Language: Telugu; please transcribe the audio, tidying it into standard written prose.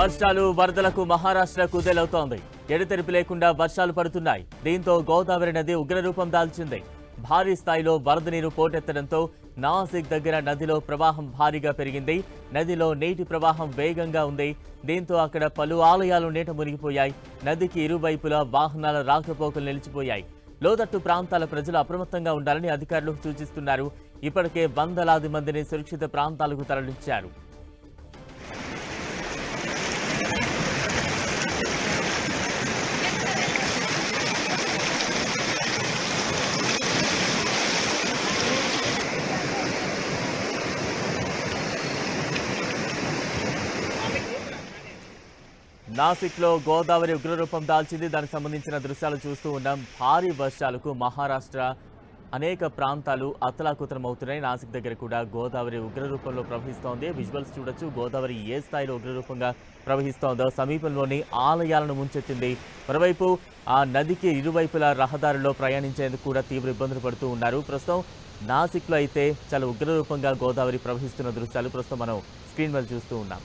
వర్షాలు వరదలకు మహారాష్ట్ర కుదేలవుతోంది. ఎడతెరిపి లేకుండా వర్షాలు పడుతున్నాయి. దీంతో గోదావరి నది ఉగ్రరూపం దాల్చింది. భారీ స్థాయిలో వరద నీరు పోటెత్తడంతో నాసిక్ దగ్గర నదిలో ప్రవాహం భారీగా పెరిగింది. నదిలో నీటి ప్రవాహం వేగంగా ఉంది. దీంతో అక్కడ పలు ఆలయాలు నీట మునిగిపోయాయి. నదికి ఇరువైపులా వాహనాల రాకపోకలు నిలిచిపోయాయి. లోతట్టు ప్రాంతాల ప్రజలు అప్రమత్తంగా ఉండాలని అధికారులు సూచిస్తున్నారు. ఇప్పటికే వందలాది మందిని సురక్షిత ప్రాంతాలకు తరలించారు. నాసిక్లో గోదావరి ఉగ్రరూపం దాల్చింది. దానికి సంబంధించిన దృశ్యాలు చూస్తూ ఉన్నాం. భారీ వర్షాలకు మహారాష్ట్ర అనేక ప్రాంతాలు అతలాకుతలమవుతున్నాయి. నాసిక్ దగ్గర కూడా గోదావరి ఉగ్రరూపంలో ప్రవహిస్తోంది. విజువల్స్ చూడొచ్చు. గోదావరి ఏ స్థాయిలో ఉగ్రరూపంగా ప్రవహిస్తోందో సమీపంలోని ఆలయాలను ముంచెత్తింది. మరోవైపు ఆ నదికి ఇరువైపులా రహదారుల్లో ప్రయాణించేందుకు కూడా తీవ్ర ఇబ్బందులు పడుతూ ఉన్నారు. ప్రస్తుతం నాసిక్లో అయితే చాలా ఉగ్రరూపంగా గోదావరి ప్రవహిస్తున్న దృశ్యాలు ప్రస్తుతం మనం స్క్రీన్ మీద చూస్తూ ఉన్నాం.